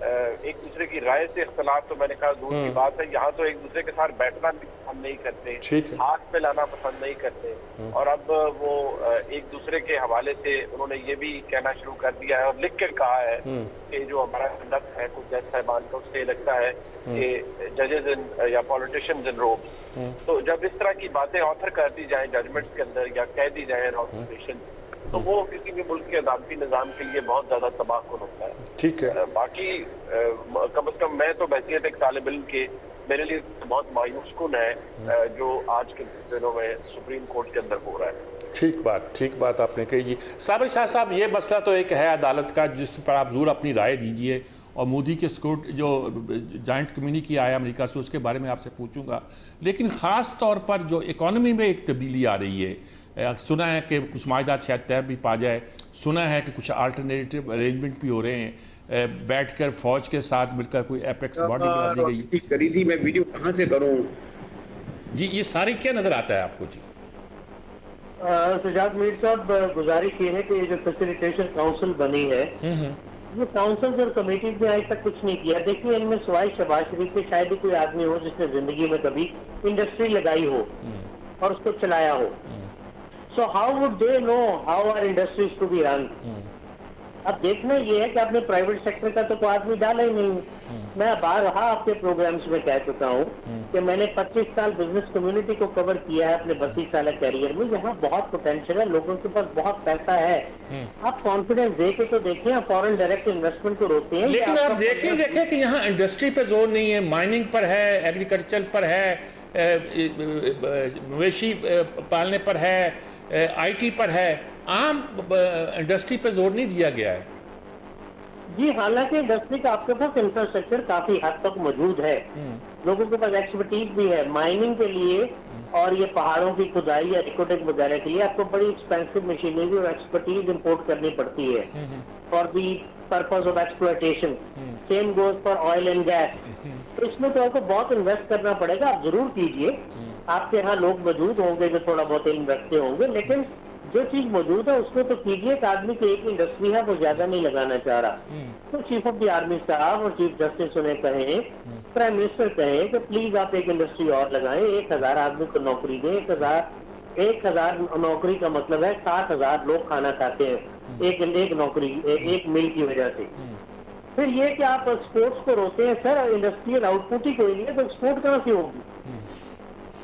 ایک دوسرے کی رائے سے اختلاف تو میں نے کہا دور کی بات ہے، یہاں تو ایک دوسرے کے ساتھ بیٹھنا بھی پسند نہیں کرتے، ہاتھ پہ لانا پسند نہیں کرتے، اور اب وہ ایک دوسرے کے حوالے سے انہوں نے یہ بھی کہنا شروع کر دیا ہے اور لکھ کر کہا ہے کہ جو ہمارا کنڈکٹ ہے کچھ جج صاحبان کا، اس سے لگتا ہے کہ ججز یا پولیٹیشینز ان روبس، تو جب اس طرح کی باتیں آتھر کر دی جائیں ججمنٹ کے اندر یا کہہ دی جائیں آتھرائزیشن، تو وہ کسی بھی ملک کے عدالتی نظام کے لیے بہت زیادہ تباہ کن ہوتا ہے. ٹھیک ہے. باقی کم از کم میں تو بحیثیت ایک طالب علم کے میرے لیے بہت مایوس کن ہے جو آج کے دنوں میں سپریم کورٹ کے اندر ہو رہا ہے. ٹھیک بات آپ نے کہی جی. صابر شاہ صاحب، یہ مسئلہ تو ایک ہے عدالت کا جس پر آپ ضرور اپنی رائے دیجئے، اور مودی کے سکیورٹی جو جوائنٹ کمیونیکے آیا امریکہ سے اس کے بارے میں آپ سے پوچھوں گا، لیکن خاص طور پر جو اکانومی میں ایک تبدیلی آ رہی ہے، سنا ہے کہ کچھ معاہدات شاید طے بھی پا جائے، سنا ہے کہ کچھ آلٹرنیٹیو ارینجمنٹ بھی ہو رہے ہیں، بیٹھ کر فوج کے ساتھ مل کر کوئی ایپیکس باڈی بنا دی گئی کری تھی. میں ویڈیو کہاں سے کروں جی؟ یہ ساری کیا نظر آتا ہے آپ کو جی؟ سجاد میر صاحب، گزارش یہ ہے کہ یہ جو فیسیلیٹیشن کاؤنسل بنی ہے، یہ کاؤنسلز اور کمیٹیز نے آج تک کچھ نہیں کیا. دیکھیے ان میں سوائے شہباز شریف کے شاید ہی کوئی آدمی ہو جس نے زندگی میں کبھی انڈسٹری لگائی ہو اور اس کو چلایا ہو. So how would they know how our industries to be run? اب دیکھنا یہ ہے کہ آپ نے پرائیویٹ سیکٹر کا تو کوئی آدمی ڈالا ہی نہیں. میں بارہا آپ کے پروگرامز میں کہہ چکا ہوں کہ میں نے 25 سال بزنس کمیونٹی کو کور کیا ہے اپنے 32 سالہ کیریئر میں. یہاں بہت پوٹینشیل ہے، لوگوں کے پاس بہت پیسہ ہے. آپ کانفیڈنس دے کے تو دیکھیں، آپ فورن ڈائریکٹ انویسٹمنٹ کو روکتے ہیں. لیکن آپ دیکھیں کہ یہاں انڈسٹری پہ زور نہیں ہے، مائننگ پر ہے، ایگریکلچر پر ہے، مویشی پالنے پر ہے، آئی ٹی پر ہے، عام انڈسٹری پہ زور نہیں دیا گیا ہے. جی حالانکہ انڈسٹری کا آپ کے پاس انفراسٹرکچر کافی حد تک موجود ہے، لوگوں کے پاس ایکسپرٹیز بھی ہے مائننگ کے لیے، اور یہ پہاڑوں کی کھدائی یا ریکوٹنگ وغیرہ کے لیے آپ کو بڑی ایکسپینسو مشینری اور ایکسپرٹیز امپورٹ کرنی پڑتی ہے for the purpose of exploitation. Same goes for oil and gas. اس میں تو آپ کو بہت انویسٹ کرنا پڑے گا. آپ ضرور کیجئے، آپ کے یہاں لوگ موجود ہوں گے جو تھوڑا بہت علم رکھتے ہوں گے، لیکن جو چیز موجود ہے اس میں تو کیجئے. کہ آدمی کی ایک انڈسٹری ہے وہ زیادہ نہیں لگانا چاہ رہا، تو چیف آف دی آرمی صاحب اور چیف جسٹس انہیں کہیں، پرائم منسٹر کہیں کہ پلیز آپ ایک انڈسٹری اور لگائیں، 1000 آدمی کو نوکری دیں. 1000 نوکری کا مطلب ہے 60,000 لوگ کھانا کھاتے ہیں ایک نوکری، ایک مل کی وجہ سے. پھر یہ کہ آپ ایکسپورٹس کو روکتے ہیں. سر انڈسٹریل آؤٹ پٹ ہی کوئی نہیں ہے تو ایکسپورٹ کہاں سے ہوگی؟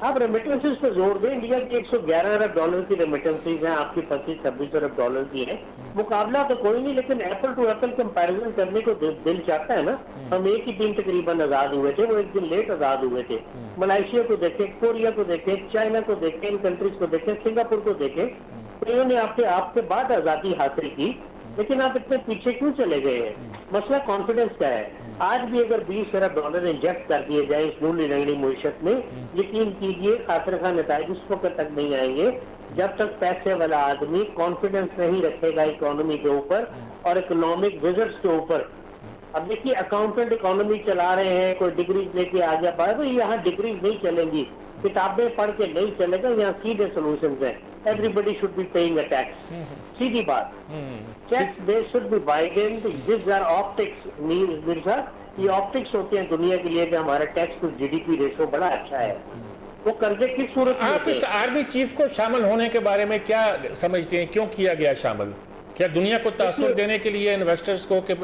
آپ ریمیٹنسز پہ زور دیں. انڈیا کی $111 ارب کی ریمیٹنسز ہیں، آپ کی 25-26 ارب ڈالر کی ہیں. مقابلہ تو کوئی نہیں، لیکن ایپل ٹو ایپل کمپیریزن کرنے کو دل چاہتا ہے نا. ہم ایک ہی دن تقریباً آزاد ہوئے تھے، وہ ایک دن لیٹ آزاد ہوئے تھے. ملائیشیا کو دیکھیں، کوریا کو دیکھیں، چائنا کو دیکھیں، ان کنٹریز کو دیکھیں، سنگاپور کو دیکھیں. انہوں نے آپ کے بعد آزادی حاصل کی، لیکن آپ اتنے پیچھے کیوں چلے گئے ہیں؟ مسئلہ کانفیڈنس کا ہے. آج بھی اگر $20 ارب انجیکٹ کر دیے جائیں اس نولی رنگڑی معیشت میں، یقین کیجئے خاطر خواہ نتائج اس وقت تک نہیں آئیں گے جب تک پیسے والا آدمی کانفیڈنس نہیں رکھے گا اکانومی کے اوپر اور اکنامک وزٹس کے اوپر. اب دیکھیے اکاؤنٹنٹ اکانومی چلا رہے ہیں، کوئی ڈگریز لے کے آ گیا باہر. یہاں ڈگریز نہیں چلیں گی، کتابیں پڑھ کے نہیں چلے گا. یہاں سیدھے سولوشنز ہیں. Every should be paying a tax. سیدھی بات، ٹیکس دے should be widened. These are optics. Mirza یہ آپٹکس ہوتے ہیں دنیا کے لیے کہ ہمارا tax to G D P ratio بڑا اچھا ہے. وہ قرضے کس صورت میں؟ آپ اس آرمی چیف کو شامل ہونے کے بارے میں کیا سمجھتے ہیں؟ کیوں کیا گیا شامل؟ کیا دنیا کو تاثر دینے کے لیے انویسٹرز کو کہ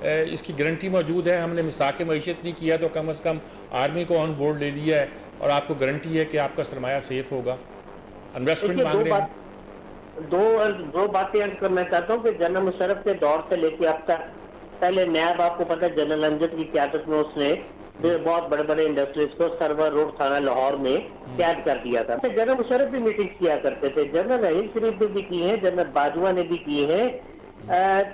اس کی گارنٹی موجود ہے، ہم نے مساق معیشت نہیں کیا تو کم از کم آرمی کو آن بورڈ لے لیا ہے اور آپ کو گارنٹی ہے کہ آپ کا سرمایہ سیف ہوگا؟ انویسٹمنٹ مانگ رہے ہیں. دو باتیں عرض کرنا چاہتا ہوں کہ جنرل مشرف کے دور سے لے کے اب تک، پہلے نیب آپ کو پتہ جنرل امجد کی قیادت میں اس نے بہت بڑے بڑے انڈسٹریز کو سرور روڈ تھانہ لاہور میں قید کر دیا تھا. جنرل مشرف بھی میٹنگ کیا کرتے تھے، جنرل رحیم شریف نے بھی کی ہیں، جنرل باجوہ نے بھی کی ہیں.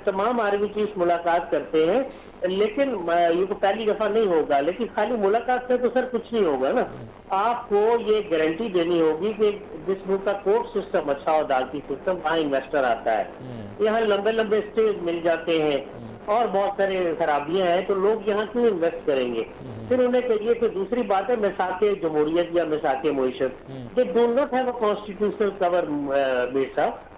تمام آرمی چیف ملاقات کرتے ہیں، لیکن یہ تو پہلی دفعہ نہیں ہوگا. لیکن خالی ملاقات سے تو سر کچھ نہیں ہوگا نا. آپ کو یہ گارنٹی دینی ہوگی کہ جس ملک کا کورٹ سسٹم اچھا ہو، عدالتی سسٹم، وہاں انویسٹر آتا ہے. یہاں لمبے لمبے اسٹیز مل جاتے ہیں اور بہت سارے خرابیاں ہیں، تو لوگ یہاں کیوں انویسٹ کریں گے؟ پھر انہیں کہیے کہ دوسری بات ہے میثاق جمہوریت یا میثاق معیشت. They do not have a constitutional cover. Mir صاحب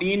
3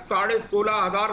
16,500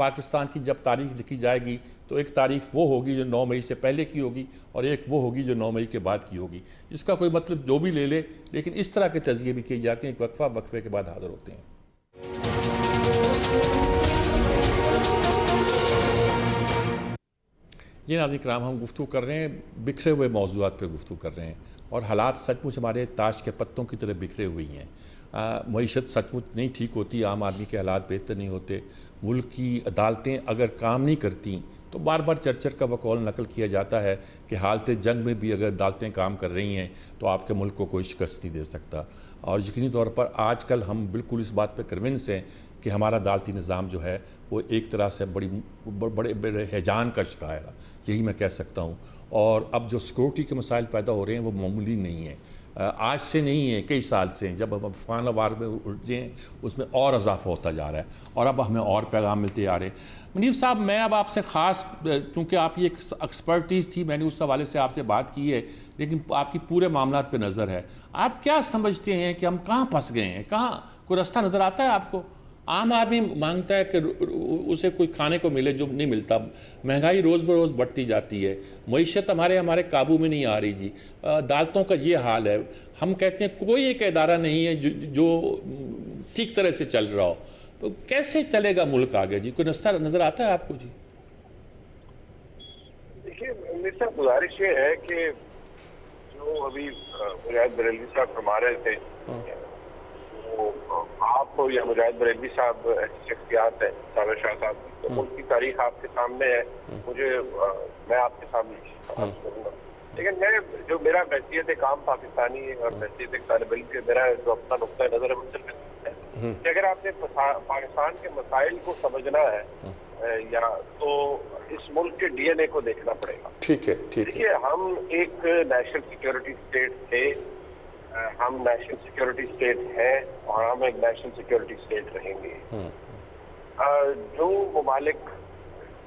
پاکستان کی جب تاریخ لکھی جائے گی تو ایک تاریخ وہ ہوگی جو 9 مئی سے پہلے کی ہوگی اور ایک وہ ہوگی جو 9 مئی کے بعد کی ہوگی. اس کا کوئی مطلب جو بھی لے لے, لیکن اس طرح کے تجزیے بھی کیے جاتے ہیں. ایک وقفے کے بعد حاضر ہوتے ہیں. یہ ناظرین کرام, ہم گفتگو کر رہے ہیں, بکھرے ہوئے موضوعات پہ گفتگو کر رہے ہیں, اور حالات سچ مچ ہمارے تاش کے پتوں کی طرح بکھرے ہوئی ہیں. معیشت سچ مچ نہیں ٹھیک ہوتی, عام آدمی کے حالات بہتر نہیں ہوتے, ملک کی عدالتیں اگر کام نہیں کرتی تو بار بار چرچر کا وقول نقل کیا جاتا ہے کہ حالت جنگ میں بھی اگر عدالتیں کام کر رہی ہیں تو آپ کے ملک کو کوئی شکست نہیں دے سکتا. اور یقینی طور پر آج کل ہم بالکل اس بات پہ کنونس ہیں کہ ہمارا عدالتی نظام جو ہے وہ ایک طرح سے بڑے ہیجان کا شکار ہے, یہی میں کہہ سکتا ہوں. اور اب جو سیکورٹی کے مسائل پیدا ہو رہے ہیں وہ معمولی نہیں ہیں, آج سے نہیں ہے, کئی سال سے. جب ہم افغان وار میں الجھے ہیں اس میں اور اضافہ ہوتا جا رہا ہے, اور اب ہمیں اور پیغام ملتے آ رہے ہیں. منیب صاحب, میں اب آپ سے خاص, چونکہ آپ کی ایک ایکسپرٹیز تھی, میں نے اس حوالے سے آپ سے بات کی ہے, لیکن آپ کی پورے معاملات پہ نظر ہے. آپ کیا سمجھتے ہیں کہ ہم کہاں پھنس گئے ہیں, کہاں کوئی راستہ نظر آتا ہے آپ کو؟ عام آدمی مانگتا ہے کہ اسے کوئی کھانے کو ملے جو نہیں ملتا, مہنگائی روز بروز بڑھتی جاتی ہے, معیشت ہمارے قابو میں نہیں آ رہی جی, عدالتوں کا یہ حال ہے. ہم کہتے ہیں کوئی ایک ادارہ نہیں ہے جو ٹھیک طرح سے چل رہا ہو, تو کیسے چلے گا ملک آگے جی؟ کوئی راستہ نظر آتا ہے آپ کو جی؟ دیکھیے میری صاحب, گزارش یہ ہے کہ جو ابھی مجاہد بریلوی صاحب فرما رہے تھے, آپ یا مجاہد بریلوی صاحب ایسی شخصیات ہیں, سامر شاہ صاحب, تو ملک کی تاریخ آپ کے سامنے ہے, میں آپ کے سامنے کروں گا. لیکن میں جو میرا بحثیت ایک عام پاکستانی اور بحثیت ایک طالب علم کے میرا جو اپنا نقطۂ نظر ہے وہ صرف ہے کہ اگر آپ نے پاکستان کے مسائل کو سمجھنا ہے یا تو اس ملک کے ڈی این اے کو دیکھنا پڑے گا. ٹھیک ہے, دیکھیے, ہم ایک نیشنل سیکورٹی اسٹیٹ تھے, ہم نیشنل سیکورٹی اسٹیٹ ہیں, اور ہم ایک نیشنل سیکورٹی اسٹیٹ رہیں گے. جو ممالک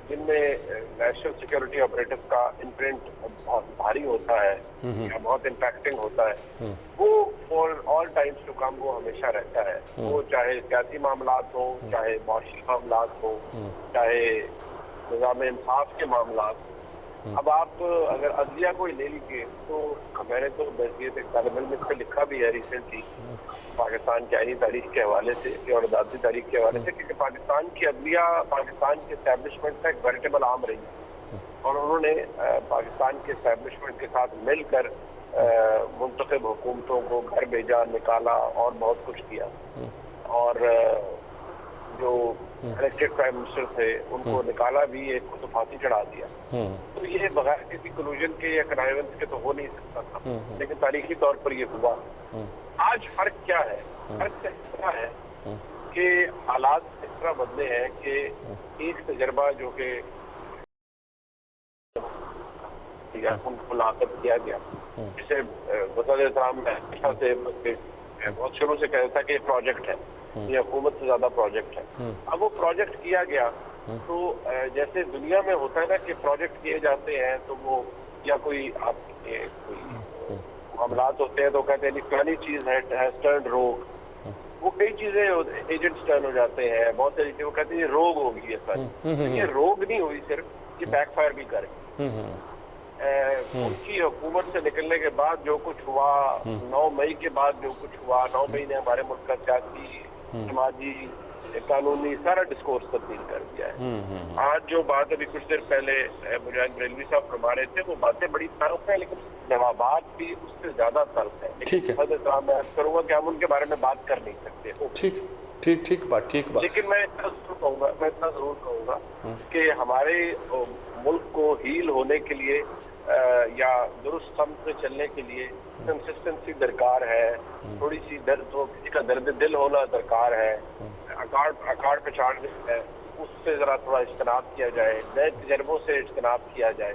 جن میں نیشنل سیکورٹی آپریٹو کا امپرنٹ بہت بھاری ہوتا ہے یا بہت امپیکٹنگ ہوتا ہے, وہ for all times to come وہ ہمیشہ رہتا ہے. وہ چاہے سیاسی معاملات ہوں, چاہے معاشی معاملات ہوں, چاہے نظام انصاف کے معاملات ہوں. اب آپ اگر عدلیہ کو ہی لے لیجیے تو میں نے تو بحثیت ایک طالب علم اس پہ لکھا بھی ہے ریسنٹلی پاکستان کی آئینی تاریخ کے حوالے سے اور عدالتی تاریخ کے حوالے سے, کیونکہ پاکستان کی عدلیہ پاکستان کے اسٹیبلشمنٹ کا ایک ویریٹیبل عام رہی ہے, اور انہوں نے پاکستان کے اسٹیبلشمنٹ کے ساتھ مل کر منتخب حکومتوں کو گھر بھیجا, نکالا اور بہت کچھ کیا. اور جو الیکٹڈ پرائم منسٹر تھے ان کو نکالا بھی, ایک کو تو پھانسی چڑھا دیا. تو یہ بغیر کسی کنکلوژن کے یا کنائیونس کے تو ہو نہیں سکتا تھا, لیکن تاریخی طور پر یہ ہوا. آج فرق کیا ہے؟ فرق اس طرح ہے کہ حالات اس طرح بدلے ہیں کہ ایک تجربہ جو کہ ان کو لاقب کیا گیا, جسے وزیر اعظم سے بہت شروع سے کہتا تھا کہ یہ پروجیکٹ ہے, یہ حکومت سے زیادہ پروجیکٹ ہے. اب وہ پروجیکٹ کیا گیا تو جیسے دنیا میں ہوتا ہے نا کہ پروجیکٹ کیے جاتے ہیں تو وہ یا کوئی آپ کے کوئی معاملات ہوتے ہیں تو کہتے ہیں فلانی چیز ہے ٹرن روگ, وہ کئی چیزیں ایجنٹس ٹرن ہو جاتے ہیں, بہت ساری چیزیں وہ کہتے ہیں یہ روگ ہوگی, یہ سر یہ روگ نہیں ہوئی, صرف یہ بیک فائر بھی کرے. ان کی حکومت سے نکلنے کے بعد جو کچھ ہوا, 9 مئی کے بعد جو کچھ ہوا, 9 مئی نے ہمارے ملک کا سیاسی, سماجی, قانونی سارا ڈسکورس تبدیل کر دیا ہے. آج جو بات ابھی کچھ دیر پہلے مجاہد بریلوی صاحب فرما رہے تھے وہ باتیں بڑی تلخ ہیں, لیکن جوابات بھی اس سے زیادہ تلخ ہیں. لیکن میں عرض کروں گا کہ ہم ان کے بارے میں بات کر نہیں سکتے. ٹھیک بات. لیکن میں اتنا ضرور کہوں گا کہ ہمارے ملک کو ہیل ہونے کے لیے یا درست سمت میں چلنے کے لیے کنسسٹنسی درکار ہے, تھوڑی سی کسی کا درد دل ہونا درکار ہے, اکاڑ پچاڑ ہے اس سے ذرا تھوڑا اجتناب کیا جائے, نئے تجربوں سے اجتناب کیا جائے,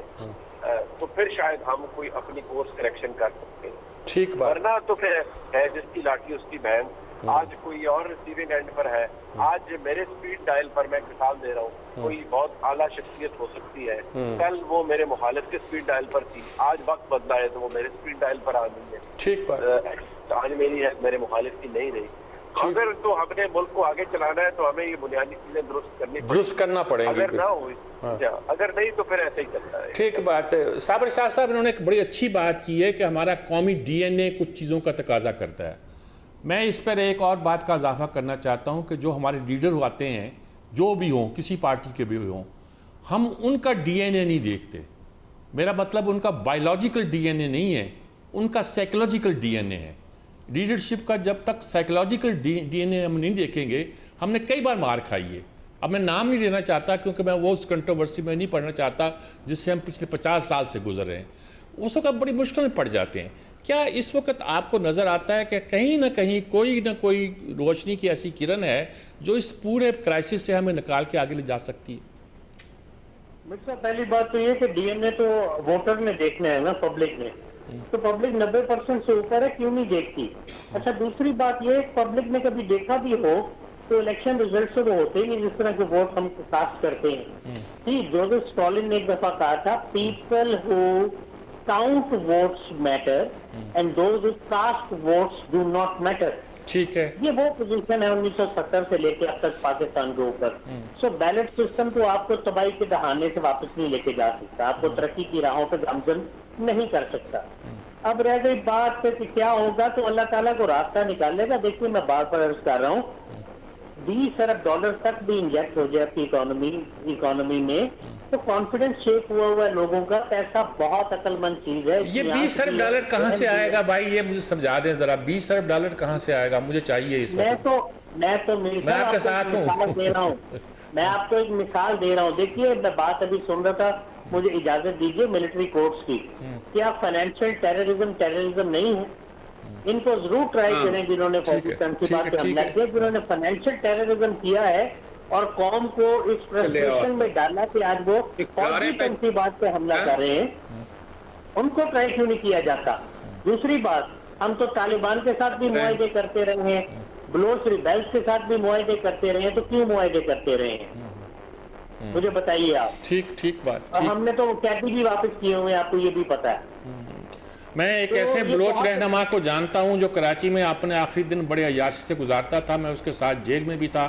تو پھر شاید ہم کوئی اپنی کورس کریکشن کر سکتے ہیں. ٹھیک بات. ورنہ تو پھر ہے جس کی لاٹھی اس کی بہن. آج کوئی اور ریسیونگ اینڈ پر ہے, آج میرے سپیڈ ڈائل پر میں مثال دے رہا ہوں, کوئی بہت اعلیٰ شخصیت ہو سکتی ہے, کل وہ میرے مخالف کے سپیڈ ڈائل پر تھی, آج وقت بدلا ہے تو وہ میرے سپیڈ ڈائل پر آ گئی ہے. ٹھیک بات. آج میری ہے میرے مخالف کی نہیں رہی. اگر تو ہم نے ملک کو آگے چلانا ہے تو ہمیں یہ بنیادی چیزیں درست کرنا پڑیں گی. اگر نہ ہوئی اگر نہیں تو پھر ایسے ہی چلتا ہے. ٹھیک بات ہے. صابر شاہ صاحب انہوں نے ایک بڑی اچھی بات کی ہے کہ ہمارا قومی ڈی این اے کچھ چیزوں کا تقاضا کرتا ہے. میں اس پر ایک اور بات کا اضافہ کرنا چاہتا ہوں کہ جو ہمارے لیڈر آتے ہیں جو بھی ہوں کسی پارٹی کے بھی ہوں ہم ان کا ڈی این اے نہیں دیکھتے. میرا مطلب ان کا بائیولوجیکل ڈی این اے نہیں ہے, ان کا سائیکولوجیکل ڈی این اے ہے. لیڈرشپ کا جب تک سائیکولوجیکل ڈی این اے ہم نہیں دیکھیں گے, ہم نے کئی بار مار کھائی ہے. اب میں نام نہیں لینا چاہتا کیونکہ میں وہ اس کنٹروورسی میں نہیں پڑھنا چاہتا جس سے ہم پچھلے 50 سال سے گزر رہے ہیں. اس وقت بڑی مشکل میں پڑ جاتے ہیں. کیا اس وقت آپ کو نظر آتا ہے کہ کہیں نہ کہیں کوئی نہ کوئی روشنی کی ایسی کرن ہے جو اس پورے کرائسس سے ہمیں نکال کے آگے لے جا سکتی ہے؟ مرزا پہلی بات تو یہ کہ ڈی این اے تو ووٹر نے دیکھنا ہے نا, پبلک نے, تو پبلک 90% سے اوپر ہے, کیوں نہیں دیکھتی؟ اچھا دوسری بات یہ پبلک نے کبھی دیکھا بھی ہو تو الیکشن ریزلٹ سے وہ ہوتے ہی جس طرح کے ووٹ ہم کاسٹ کرتے ہیں. جوزف اسٹالن نے ایک دفعہ کہا تھا people who count votes matter and those who cast votes do not matter. ٹھیک ہے, یہ وہ پوزیشن ہے 1970 سے لے کے اب تک پاکستان کے اوپر. سو بیلٹ سسٹم تو آپ کو تباہی کے دہانے سے واپس نہیں لے کے جا سکتا, آپ کو ترقی کی راہوں پہ گامزن نہیں کر سکتا. اب رہ گئی بات کہ کیا ہوگا, تو اللہ تعالیٰ کو راستہ نکالے گا. دیکھیے میں بار بار عرض کر رہا ہوں, 20 ارب ڈالر تک بھی انجیکٹ ہو جائے اپنی اکانومی میں تو کانفیڈنس شیپ ہوا ہے لوگوں کا. پیسا بہا عقل مند چیز ہے. یہ 20 ارب ڈالر کہاں سے آئے گا بھائی, یہ مجھے سمجھا دیں ذرا. 20 ارب ڈالر کہاں سے آئے گا, مجھے چاہیے اس وقت. میں آپ کے ساتھ ہوں. میں آپ کو ایک مثال دے رہا ہوں. دیکھیے میں بات ابھی سن رہا تھا, مجھے اجازت دیجیے, ملٹری کورٹس کی. کیا فائنینشیل ٹیررزم نہیں ہے؟ ان کو ضرور ٹرائی کریں جنہوں نے تنصیبات پہ حملہ کیا, جنہوں نے فائنینشیل ٹیررزم کیا ہے اور قوم کو اس فرسٹریشن میں ڈالا کہ آج وہ فوجی تنصیبات پہ حملہ کر رہے ہیں, ان کو ٹرائی کیوں نہیں کیا جاتا؟ دوسری بات, ہم تو طالبان کے ساتھ بھی معاہدے کرتے رہے ہیں, بلوچ ریبیلز کے ساتھ بھی معاہدے کرتے رہے ہیں, تو کیوں معاہدے کرتے رہے ہیں مجھے بتائیے آپ. ٹھیک بات. اور ہم نے تو کیپی بھی واپس کیے ہوئے, آپ کو یہ بھی پتا ہے. میں ایک ایسے بلوچ رہنما کو جانتا ہوں جو کراچی میں اپنے آخری دن بڑے عیاشی سے گزارتا تھا. میں اس کے ساتھ جیل میں بھی تھا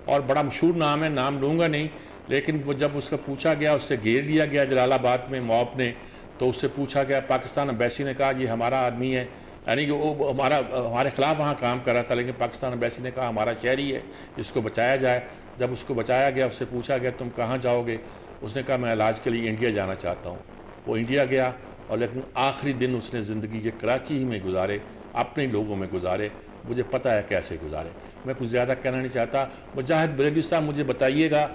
اور بڑا مشہور نام ہے, نام لوں گا نہیں, لیکن وہ جب اس کا پوچھا گیا, اس سے گھیر لیا گیا جلال آباد میں موب نے, تو اس سے پوچھا گیا, پاکستان امبیسی نے کہا یہ ہمارا آدمی ہے, یعنی کہ وہ ہمارے خلاف وہاں کام کر رہا تھا, لیکن پاکستان امبیسی نے کہا ہمارا شہری ہے, اس کو بچایا جائے. جب اس کو بچایا گیا, اس سے پوچھا گیا تم کہاں جاؤ گے, اس نے کہا میں علاج کے لیے انڈیا جانا چاہتا ہوں. وہ انڈیا گیا اور لیکن آخری دن اس نے زندگی کے کراچی ہی میں گزارے, اپنے لوگوں میں گزارے. مجھے پتہ ہے کیسے گزارے. میں کچھ زیادہ کہنا نہیں چاہتا. مجاہد بریلوی صاحب مجھے بتائیے گا,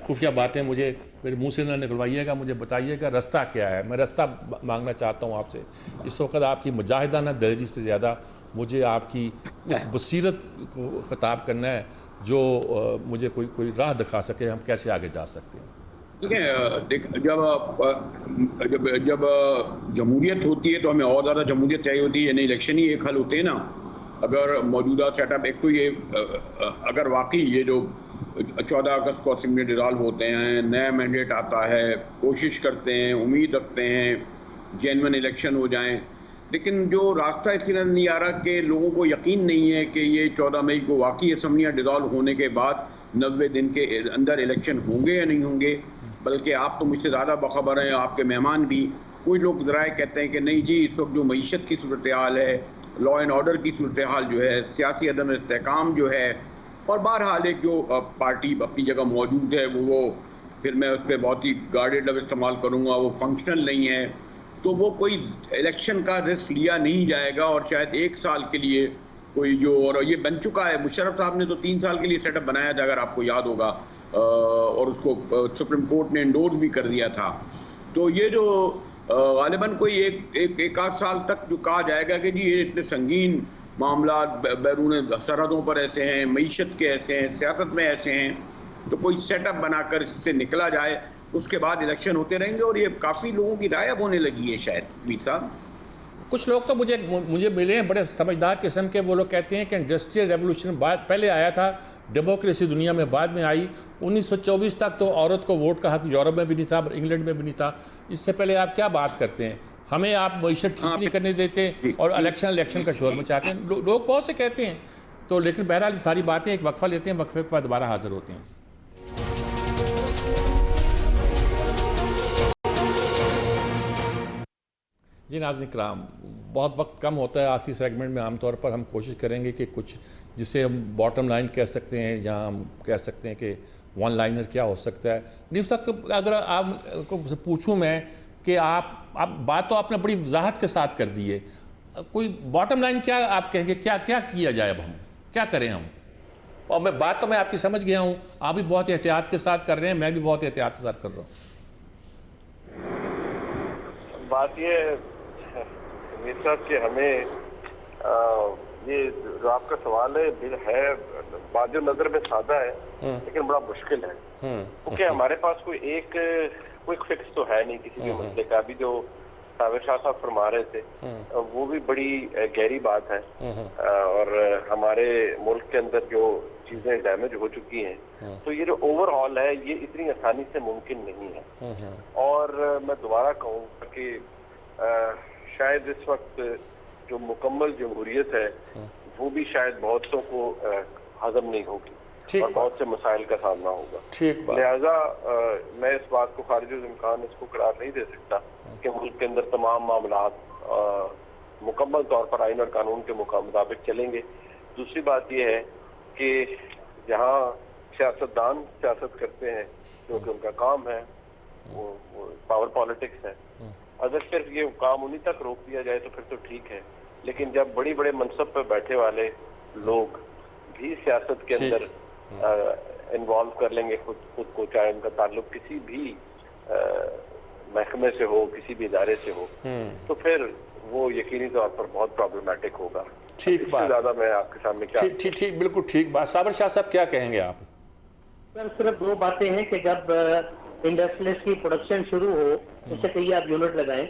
خفیہ باتیں مجھے میرے منہ سے نہ نکلوائیے گا, مجھے بتائیے گا رستہ کیا ہے. میں رستہ مانگنا چاہتا ہوں آپ سے. اس وقت آپ کی مجاہدانہ دلری سے زیادہ مجھے آپ کی اس بصیرت کو خطاب کرنا ہے جو مجھے کوئی راہ دکھا سکے, ہم کیسے آگے جا سکتے ہیں. ٹھیک ہے, جب جمہوریت ہوتی ہے تو ہمیں اور زیادہ جمہوریت چاہیے ہوتی ہے, یعنی الیکشن ہی ایک حل ہوتے ہیں نا. اگر موجودہ سیٹ اپ, ایک تو یہ اگر واقعی یہ جو 14 اگست کو اسمبلی ڈیزالو ہوتے ہیں, نیا مینڈیٹ آتا ہے, کوشش کرتے ہیں, امید رکھتے ہیں جینون الیکشن ہو جائیں, لیکن جو راستہ اس طرح نہیں آ رہا کہ لوگوں کو یقین نہیں ہے کہ یہ 14 مئی کو واقعی اسمبلیاں ڈیزالو ہونے کے بعد 90 دن کے اندر الیکشن ہوں گے یا نہیں ہوں گے. بلکہ آپ تو مجھ سے زیادہ باخبر ہیں, آپ کے مہمان بھی. کچھ لوگ ذرائع کہتے ہیں کہ نہیں جی, اس وقت جو معیشت کی صورتحال ہے, لا اینڈ آرڈر کی صورتحال جو ہے, سیاسی عدم استحکام جو ہے, اور بہرحال ایک جو پارٹی اپنی جگہ موجود ہے وہ پھر میں اس پہ بہت ہی گارڈڈ لفظ استعمال کروں گا, وہ فنکشنل نہیں ہے, تو وہ کوئی الیکشن کا رسک لیا نہیں جائے گا. اور شاید 1 سال کے لیے کوئی جو, اور یہ بن چکا ہے, مشرف صاحب نے تو 3 سال کے لیے سیٹ اپ بنایا تھا اگر آپ کو یاد ہوگا, اور اس کو سپریم کورٹ نے انڈورس بھی کر دیا تھا. تو یہ جو غالباً کوئی ایک آدھ سال تک جو کہا جائے گا کہ جی یہ اتنے سنگین معاملات بیرون سرحدوں پر ایسے ہیں, معیشت کے ایسے ہیں, سیاست میں ایسے ہیں, تو کوئی سیٹ اپ بنا کر اس سے نکلا جائے, اس کے بعد الیکشن ہوتے رہیں گے. اور یہ کافی لوگوں کی رائے اب ہونے لگی ہے شاید. میر صاحب کچھ لوگ تو مجھے ملے ہیں بڑے سمجھدار قسم کے, وہ لوگ کہتے ہیں کہ انڈسٹریل ریولوشن پہلے آیا تھا, ڈیموکریسی دنیا میں بعد میں آئی. 1924 تک تو عورت کو ووٹ کا حق یورپ میں بھی نہیں تھا, انگلینڈ میں بھی نہیں تھا. اس سے پہلے آپ کیا بات کرتے ہیں, ہمیں آپ معیشت ٹھیک نہیں کرنے دیتے اور الیکشن کا شور مچاتے ہیں. لوگ بہت سے کہتے ہیں تو لیکن بہرحال ساری باتیں ایک وقفہ لیتے ہیں، وقفے کے بعد دوبارہ حاضر ہوتے ہیں. جی ناظرین کرام، بہت وقت کم ہوتا ہے آخری سیگمنٹ میں. عام طور پر ہم کوشش کریں گے کہ کچھ جسے ہم باٹم لائن کہہ سکتے ہیں یا ہم کہہ سکتے ہیں کہ ون لائنر کیا ہو سکتا ہے. نیب صاحب، اگر آپ کو پوچھوں میں کہ آپ بات تو آپ نے بڑی وضاحت کے ساتھ کر دی ہے، کوئی باٹم لائن کیا آپ کہیں گے، کیا کیا جائے، اب ہم کیا کریں ہم؟ اور بات تو میں آپ کی سمجھ گیا ہوں، آپ بھی بہت احتیاط کے ساتھ کر رہے ہیں، میں بھی بہت احتیاط کے ساتھ کر رہا ہوں. بات یہ ہے میر صاحب کہ ہمیں یہ جو آپ کا سوال ہے بات جو نظر میں سادہ ہے لیکن بڑا مشکل ہے، کیونکہ ہمارے پاس کوئی ایک کوئک فکس تو ہے نہیں کسی بھی مسئلے کا. ابھی جو صابر شاہ صاحب فرما رہے تھے وہ بھی بڑی گہری بات ہے، اور ہمارے ملک کے اندر جو چیزیں ڈیمیج ہو چکی ہیں تو یہ جو اوور آل ہے یہ اتنی آسانی سے ممکن نہیں ہے. اور میں دوبارہ کہوں کہ شاید اس وقت جو مکمل جمہوریت ہے وہ بھی شاید بہتوں کو ہضم نہیں ہوگی اور بہت سے مسائل کا سامنا ہوگا. لہذا میں اس بات کو خارج الامکان اس کو قرار نہیں دے سکتا کہ ملک کے اندر تمام معاملات مکمل طور پر آئین اور قانون کے مطابق چلیں گے. دوسری بات یہ ہے کہ جہاں سیاستدان سیاست کرتے ہیں جو کہ ان کا کام ہے، وہ پاور پالیٹکس ہے، اگر صرف یہ کام انہی تک روک دیا جائے تو پھر تو ٹھیک ہے. لیکن جب بڑی بڑے منصب پہ بیٹھے والے لوگ بھی سیاست کے اندر انوالو کر لیں گے خود کو، چاہے ان کا تعلق کسی بھی محکمے سے ہو، کسی بھی ادارے سے ہو، تو پھر وہ یقینی طور پر بہت پرابلمٹک ہوگا. ٹھیک بات، زیادہ میں آپ کے سامنے کیا ٹھیک بالکل ٹھیک بات. صابر شاہ صاحب کیا کہیں گے آپ؟ سر صرف دو باتیں ہیں کہ جب انڈسٹریز کی پروڈکشن شروع ہو، اس سے کہیے آپ یونٹ لگائیں،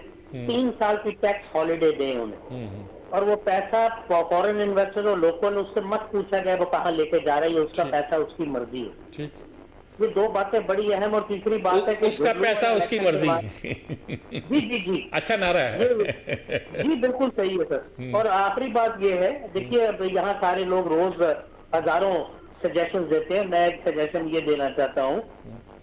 3 سال کی ٹیکس ہالیڈے دیں انہیں، اور وہ پیسہ فورن انویسٹر اور لوکل اس سے مت پوچھا جائے وہ کہاں لے کے جا رہا ہے، اس کا پیسہ اس کی مرضی ہے. یہ دو باتیں بڑی اہم. اور تیسری بات ہے کہ اس کا پیسہ اس کی مرضی. جی اچھا نعرہ ہے. جی بالکل صحیح ہے سر. اور آخری بات یہ ہے، دیکھیے اب یہاں سارے لوگ روز ہزاروں سجیشن دیتے ہیں. میں ایک سجیشن یہ دینا چاہتا ہوں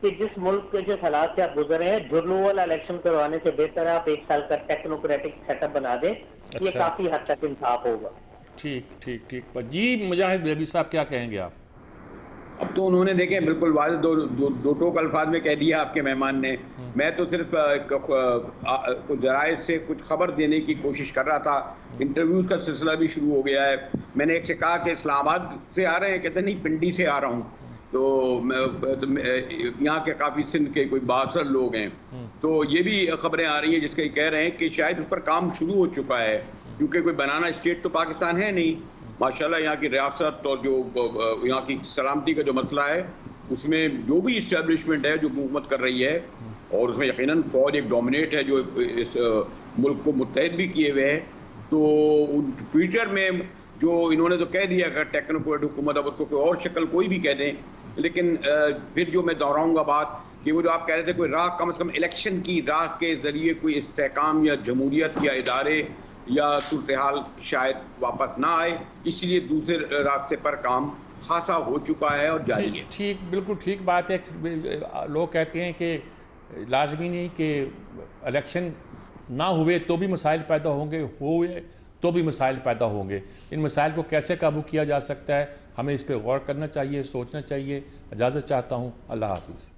کہ جس ملک کے جس حالات سے آپ گزرے ہیں، جرنل والا الیکشن کروانے سے بہتر ہے آپ 1 سال کا ٹیکنوکریٹک سیٹ اپ بنا دیں. یہ کافی حد تک انصاف ہوگا. ٹھیک. جی مجاہد بیبی صاحب کیا کہیں گے آپ؟ اب تو انہوں نے دیکھیں بالکل واضح دو ٹوک الفاظ میں کہہ دیا آپ کے مہمان نے. میں تو صرف ذرائع سے کچھ خبر دینے کی کوشش کر رہا تھا. انٹرویوز کا سلسلہ بھی شروع ہو گیا ہے. میں نے ایک سے کہا کہ اسلام آباد سے آ رہے ہیں، کہتے نہیں پنڈی سے آ رہا ہوں. تو یہاں کے کافی سندھ کے کوئی 62 لوگ ہیں. تو یہ بھی خبریں آ رہی ہیں جس کے کہہ رہے ہیں کہ شاید اس پر کام شروع ہو چکا ہے، کیونکہ کوئی بنانا اسٹیٹ تو پاکستان ہے نہیں. ماشاءاللہ یہاں کی ریاست اور جو یہاں کی سلامتی کا جو مسئلہ ہے اس میں جو بھی اسٹیبلشمنٹ ہے جو حکومت کر رہی ہے، اور اس میں یقیناً فوج ایک ڈومینیٹ ہے جو اس ملک کو متحد بھی کیے ہوئے ہے. تو فیوچر میں جو انہوں نے تو کہہ دیا کہ ٹیکنوکریٹ حکومت، اب اس کو کوئی اور شکل کوئی بھی کہہ دیں، لیکن پھر جو میں دہراؤں گا بات کہ وہ جو آپ کہہ رہے تھے کوئی راہ کم از کم الیکشن کی راہ کے ذریعے کوئی استحکام یا جمہوریت یا ادارے یا صورتحال شاید واپس نہ آئے، اس لیے دوسرے راستے پر کام خاصا ہو چکا ہے اور جاری ہے. ٹھیک بالکل ٹھیک بات ہے. لوگ کہتے ہیں کہ لازمی نہیں کہ الیکشن نہ ہوئے تو بھی مسائل پیدا ہوں گے، ہوئے تو بھی مسائل پیدا ہوں گے. ان مسائل کو کیسے قابو کیا جا سکتا ہے، ہمیں اس پہ غور کرنا چاہیے، سوچنا چاہیے. اجازت چاہتا ہوں. اللہ حافظ.